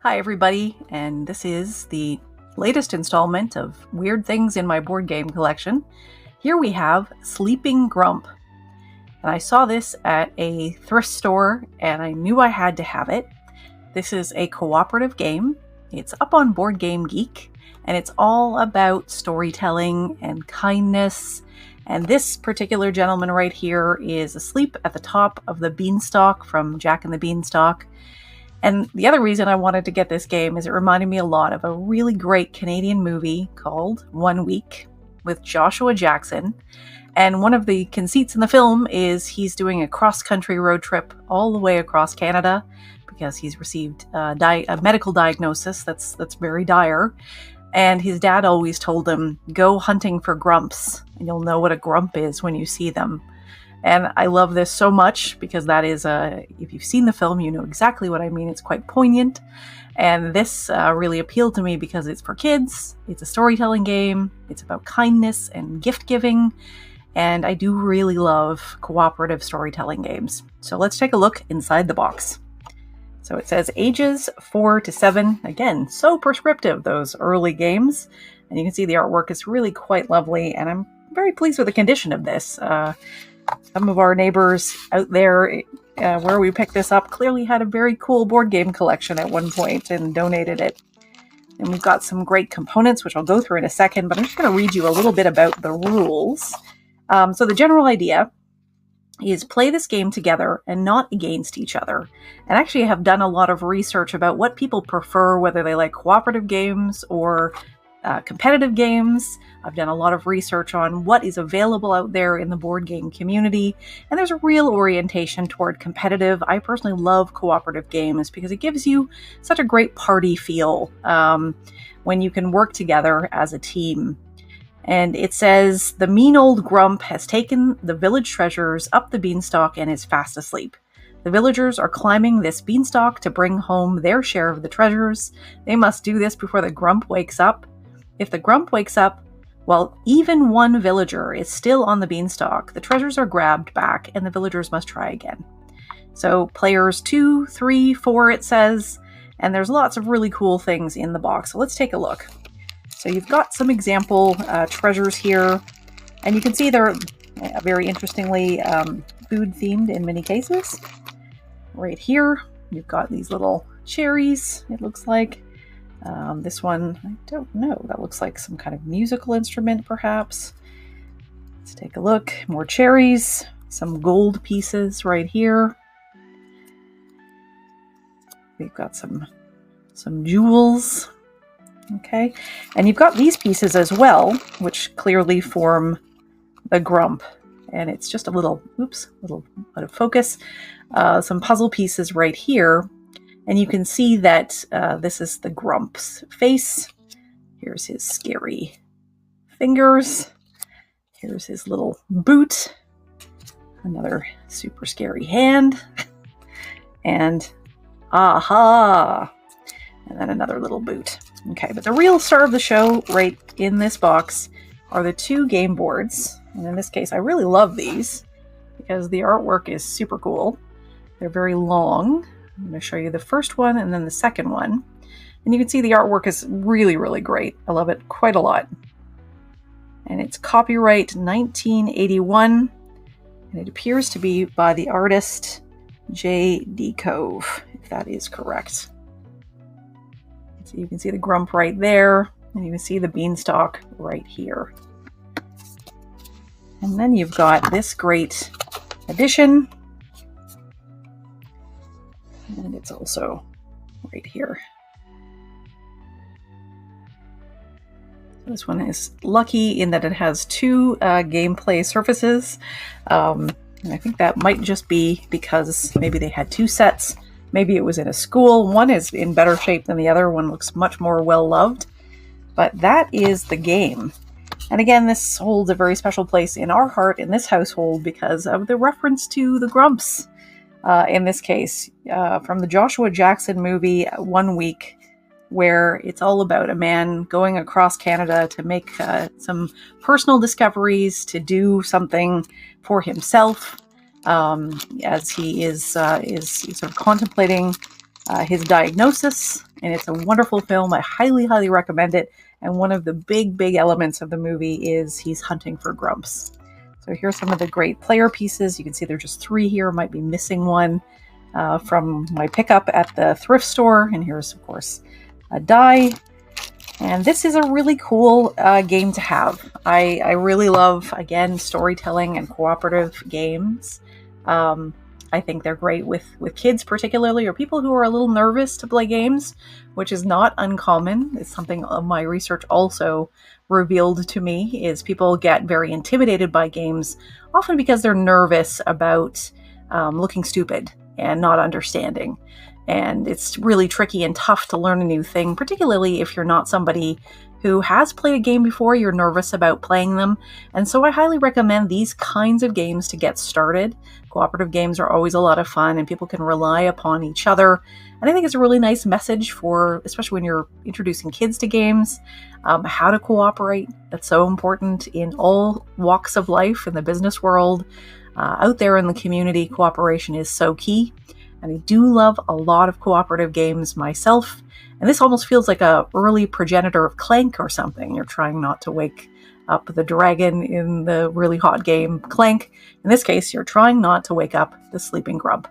Hi everybody, and this is the latest installment of Weird Things in My Board Game Collection. Here we have Sleeping Grump. And I saw this at a thrift store and I knew I had to have it. This is a cooperative game. It's up on Board Game Geek and it's all about storytelling and kindness. And this particular gentleman right here is asleep at the top of the beanstalk from Jack and the Beanstalk. And the other reason I wanted to get this game is it reminded me a lot of a really great Canadian movie called 1 Week with Joshua Jackson. And one of the conceits in the film is he's doing a cross-country road trip all the way across Canada because he's received a medical diagnosis that's very dire. And his dad always told him, go hunting for grumps, and you'll know what a grump is when you see them. And I love this so much because that is, if you've seen the film, you know exactly what I mean. It's quite poignant. And this really appealed to me because it's for kids. It's a storytelling game. It's about kindness and gift giving. And I do really love cooperative storytelling games. So let's take a look inside the box. So it says ages 4 to 7. Again, so prescriptive, those early games. And you can see the artwork is really quite lovely. And I'm very pleased with the condition of this. Some of our neighbors out there where we picked this up clearly had a very cool board game collection at one point and donated it. And we've got some great components, which I'll go through in a second, but I'm just going to read you a little bit about the rules. So the general idea is play this game together and not against each other. And actually I have done a lot of research about what people prefer, whether they like cooperative games or competitive games. I've done a lot of research on what is available out there in the board game community, and there's a real orientation toward competitive. I personally love cooperative games because it gives you such a great party feel when you can work together as a team. And it says, the mean old grump has taken the village treasures up the beanstalk and is fast asleep. The villagers are climbing this beanstalk to bring home their share of the treasures. They must do this before the grump wakes up. If the grump wakes up, while even one villager is still on the beanstalk, the treasures are grabbed back and the villagers must try again. So players 2, 3, 4, it says, and there's lots of really cool things in the box. So let's take a look. So you've got some example treasures here, and you can see they're very interestingly food themed in many cases. Right here, you've got these little cherries, it looks like. This one, I don't know, that looks like some kind of musical instrument perhaps. Let's take a look. More cherries, some gold pieces right here. We've got some jewels. Okay, and you've got these pieces as well, which clearly form the grump. And it's just a little out of focus. Some puzzle pieces right here. And you can see that this is the grump's face. Here's his scary fingers. Here's his little boot. Another super scary hand. And aha! And then another little boot. Okay, but the real star of the show right in this box are the 2 game boards. And in this case, I really love these because the artwork is super cool. They're very long. I'm going to show you the first one and then the second one. And you can see the artwork is really, really great. I love it quite a lot. And it's copyright 1981. And it appears to be by the artist J.D. Cove, if that is correct. So you can see the grump right there. And you can see the beanstalk right here. And then you've got this great addition. And it's also right here. This one is lucky in that it has 2 gameplay surfaces. And I think that might just be because maybe they had 2 sets. Maybe it was in a school. One is in better shape than the other. One looks much more well-loved. But that is the game. And again, this holds a very special place in our heart in this household because of the reference to the grumps. In this case, from the Joshua Jackson movie, 1 Week, where it's all about a man going across Canada to make some personal discoveries, to do something for himself, as he is sort of contemplating his diagnosis And it's a wonderful film. I highly, highly recommend it. And one of the big, big elements of the movie is he's hunting for grumps. So here's some of the great player pieces. You can see there's just 3 here. Might be missing one from my pickup at the thrift store. And here's, of course, a die. And this is a really cool game to have. I really love, again, storytelling and cooperative games. I think they're great with kids particularly, or people who are a little nervous to play games, which is not uncommon. It's something my research also revealed to me, is people get very intimidated by games, often because they're nervous about looking stupid and not understanding. And it's really tricky and tough to learn a new thing, particularly if you're not somebody who has played a game before. You're nervous about playing them. And so I highly recommend these kinds of games to get started. Cooperative games are always a lot of fun, and people can rely upon each other. And I think it's a really nice message for, especially when you're introducing kids to games, how to cooperate. That's so important in all walks of life, in the business world, out there in the community. Cooperation is so key. And I do love a lot of cooperative games myself. And this almost feels like an early progenitor of Clank or something. You're trying not to wake up the dragon in the really hot game Clank. In this case, you're trying not to wake up the sleeping grump.